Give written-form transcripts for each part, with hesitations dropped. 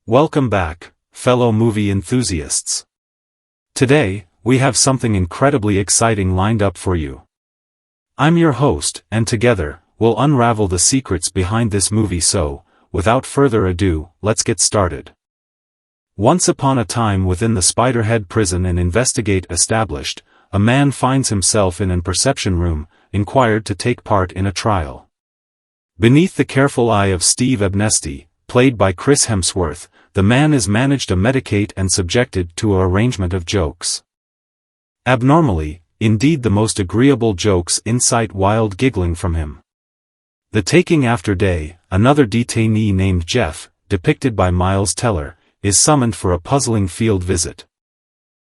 Welcome back, fellow movie enthusiasts. Today, we have something incredibly exciting lined up for you. I'm your host, and together, we'll unravel the secrets behind this movie. So, without further ado, let's get started. Once upon a time within the SpiderHead prison an investigate established, a man finds himself in an perception room, inquired to take part in a trial. Beneath the careful eye of Steve Abnesti, played by Chris Hemsworth, the man is managed to medicate and subjected to a arrangement of jokes. Abnormally, indeed the most agreeable jokes incite wild giggling from him. The taking after day, another detainee named Jeff, depicted by Miles Teller, is summoned for a puzzling field visit.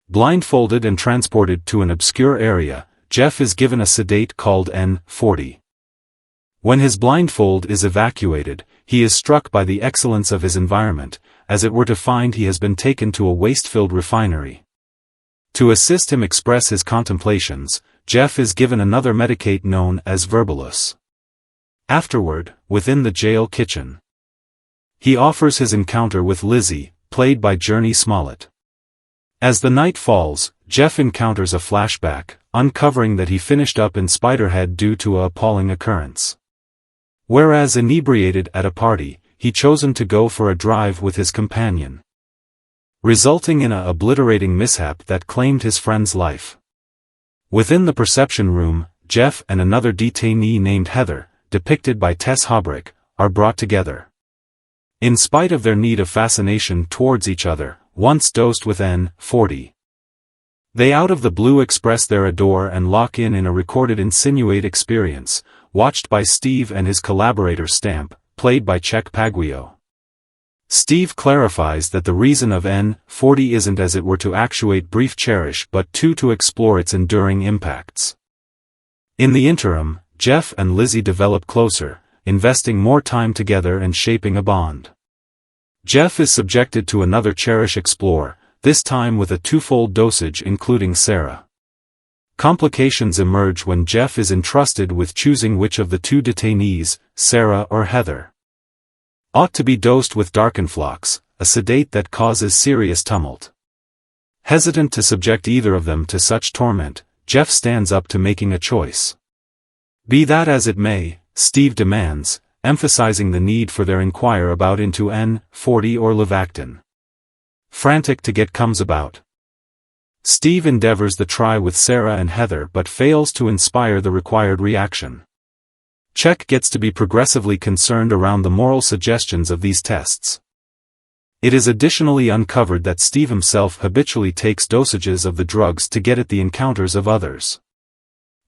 Blindfolded and transported to an obscure area, Jeff is given a sedate called N40. When his blindfold is evacuated, he is struck by the excellence of his environment, as it were to find he has been taken to a waste-filled refinery. To assist him express his contemplations, Jeff is given another medicate known as Verbalus. Afterward, within the jail kitchen, he offers his encounter with Lizzie, played by Jurnee Smollett. As the night falls, Jeff encounters a flashback, uncovering that he finished up in SpiderHead due to a appalling occurrence. Whereas inebriated at a party, he chosen to go for a drive with his companion, resulting in a obliterating mishap that claimed his friend's life. Within the perception room, Jeff and another detainee named Heather, depicted by Tess Hobrick, are brought together. In spite of their need of fascination towards each other, once dosed with N40, they out of the blue express their adore and lock in a recorded insinuate experience, watched by Steve and his collaborator Stamp, played by Czech Paguio. Steve clarifies that the reason of N40 isn't as it were to actuate brief cherish but to explore its enduring impacts. In the interim, Jeff and Lizzie develop closer, investing more time together and shaping a bond. Jeff is subjected to another cherish explore, this time with a twofold dosage including Sarah. Complications emerge when Jeff is entrusted with choosing which of the two detainees, Sarah or Heather, ought to be dosed with Darkenflox, a sedate that causes serious tumult. Hesitant to subject either of them to such torment, Jeff stands up to making a choice. Be that as it may, Steve demands, emphasizing the need for their inquire about into N40 or Levactin. Frantic to get comes about. Steve endeavors the try with Sarah and Heather but fails to inspire the required reaction. Czech gets to be progressively concerned around the moral suggestions of these tests. It is additionally uncovered that Steve himself habitually takes dosages of the drugs to get at the encounters of others.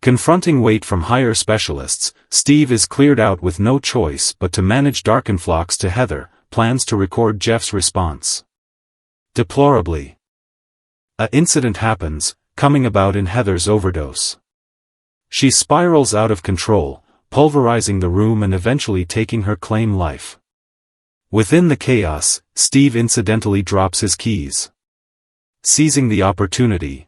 Confronting weight from higher specialists, Steve is cleared out with no choice but to manage Darkenflox to Heather, plans to record Jeff's response. Deplorably, an incident happens, coming about in Heather's overdose. She spirals out of control, pulverizing the room and eventually taking her claim life. Within the chaos, Steve incidentally drops his keys. Seizing the opportunity,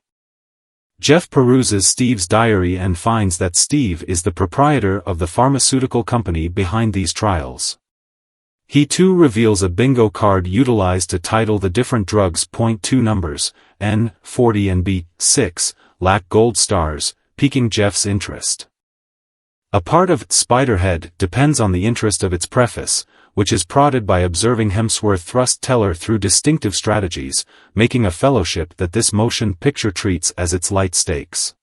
Jeff peruses Steve's diary and finds that Steve is the proprietor of the pharmaceutical company behind these trials. He too reveals a bingo card utilized to title the different drugs. Two numbers, N40 and B6, lack gold stars, piquing Jeff's interest. A part of SpiderHead depends on the interest of its preface, which is prodded by observing Hemsworth thrust Teller through distinctive strategies, making a fellowship that this motion picture treats as its light stakes.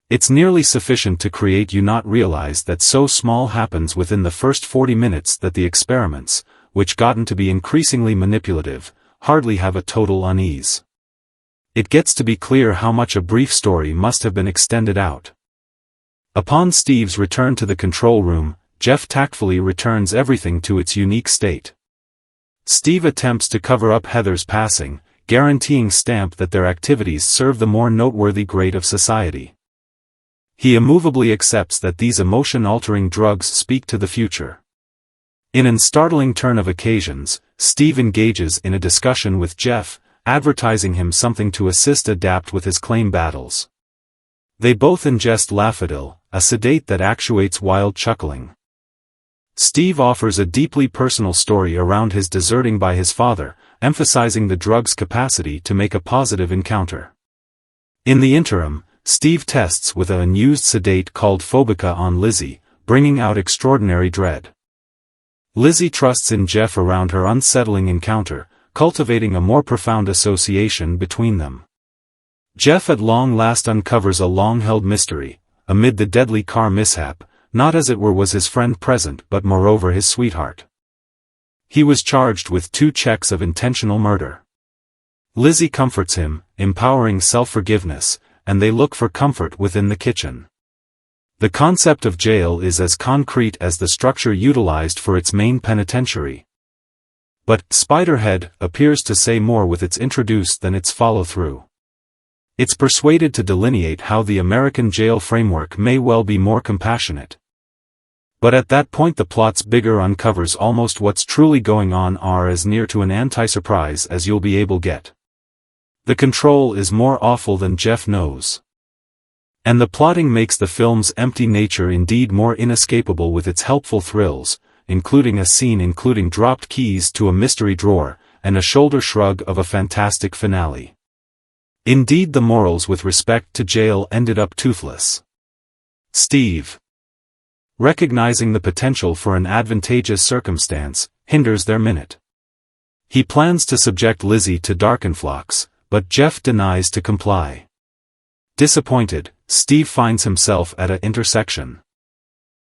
It's nearly sufficient to create you not realize that so small happens within the first 40 minutes that the experiments, which gotten to be increasingly manipulative, hardly have a total unease. It gets to be clear how much a brief story must have been extended out. Upon Steve's return to the control room, Jeff tactfully returns everything to its unique state. Steve attempts to cover up Heather's passing, guaranteeing Stamp that their activities serve the more noteworthy grade of society. He immovably accepts that these emotion-altering drugs speak to the future. In an startling turn of occasions, Steve engages in a discussion with Jeff, advertising him something to assist adapt with his claim battles. They both ingest Lafadil, a sedate that actuates wild chuckling. Steve offers a deeply personal story around his deserting by his father, emphasizing the drug's capacity to make a positive encounter. In the interim, Steve tests with a unused sedate called Phobica on Lizzie, bringing out extraordinary dread. Lizzie trusts in Jeff around her unsettling encounter, cultivating a more profound association between them. Jeff at long last uncovers a long-held mystery, amid the deadly car mishap. Not as it were was his friend present but moreover his sweetheart. He was charged with 2 checks of intentional murder. Lizzie comforts him, empowering self-forgiveness, and they look for comfort within the kitchen. The concept of jail is as concrete as the structure utilized for its main penitentiary. But SpiderHead appears to say more with its introduce than its follow-through. It's persuaded to delineate how the American jail framework may well be more compassionate. But at that point the plot's bigger uncovers almost what's truly going on are as near to an anti-surprise as you'll be able get. The control is more awful than Jeff knows. And the plotting makes the film's empty nature indeed more inescapable with its helpful thrills, including a scene including dropped keys to a mystery drawer, and a shoulder shrug of a fantastic finale. Indeed the morals with respect to jail ended up toothless. Steve, recognizing the potential for an advantageous circumstance, hinders their minute. He plans to subject Lizzie to Darkenflocks, but Jeff denies to comply. Disappointed, Steve finds himself at an intersection.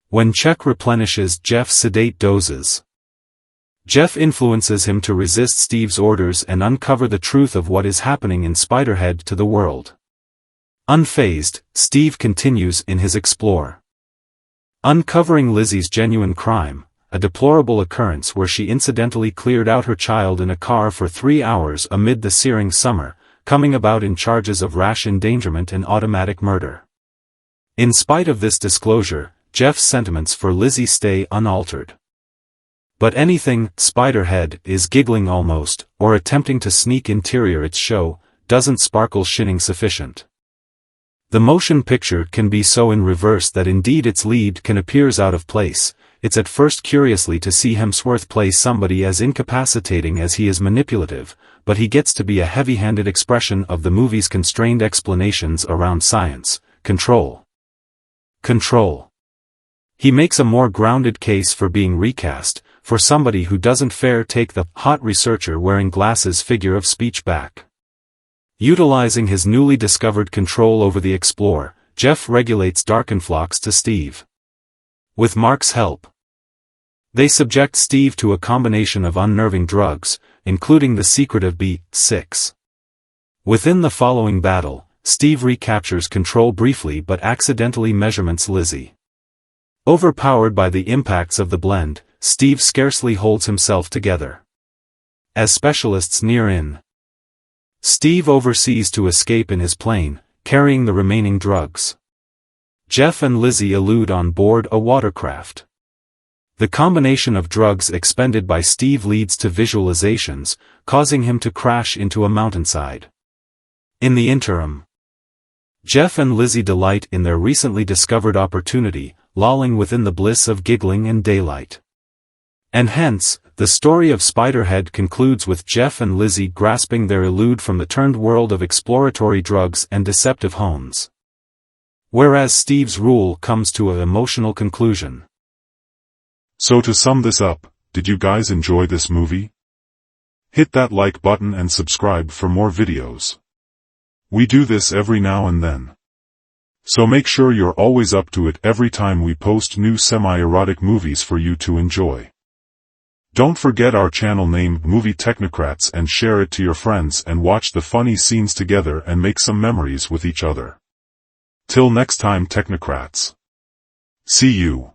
When Chuck replenishes Jeff's sedate doses, Jeff influences him to resist Steve's orders and uncover the truth of what is happening in SpiderHead to the world. Unfazed, Steve continues in his explore. Uncovering Lizzie's genuine crime, a deplorable occurrence where she incidentally cleared out her child in a car for 3 hours amid the searing summer, coming about in charges of rash endangerment and automatic murder. In spite of this disclosure, Jeff's sentiments for Lizzie stay unaltered. But anything SpiderHead is giggling almost, or attempting to sneak interior its show, doesn't sparkle shinning sufficient. The motion picture can be so in reverse that indeed its lead can appears out of place. It's at first curiously to see Hemsworth play somebody as incapacitating as he is manipulative, but he gets to be a heavy-handed expression of the movie's constrained explanations around science, control. He makes a more grounded case for being recast, for somebody who doesn't fair take the hot researcher wearing glasses figure of speech back. Utilizing his newly discovered control over the Explorer, Jeff regulates Darkenflocks to Steve. With Mark's help, they subject Steve to a combination of unnerving drugs, including the secretive B6. Within the following battle, Steve recaptures control briefly but accidentally measurements Lizzie. Overpowered by the impacts of the blend, Steve scarcely holds himself together. As specialists near in, Steve oversees to escape in his plane, carrying the remaining drugs. Jeff and Lizzie elude on board a watercraft. The combination of drugs expended by Steve leads to visualizations, causing him to crash into a mountainside. In the interim, Jeff and Lizzie delight in their recently discovered opportunity, lolling within the bliss of giggling and daylight. And hence, the story of SpiderHead concludes with Jeff and Lizzie grasping their elude from the turned world of exploratory drugs and deceptive homes. Whereas Steve's rule comes to an emotional conclusion. So to sum this up, did you guys enjoy this movie? Hit that like button and subscribe for more videos. We do this every now and then. So make sure you're always up to it every time we post new semi-erotic movies for you to enjoy. Don't forget our channel named Movie Technocrats and share it to your friends and watch the funny scenes together and make some memories with each other. Till next time, Technocrats. See you.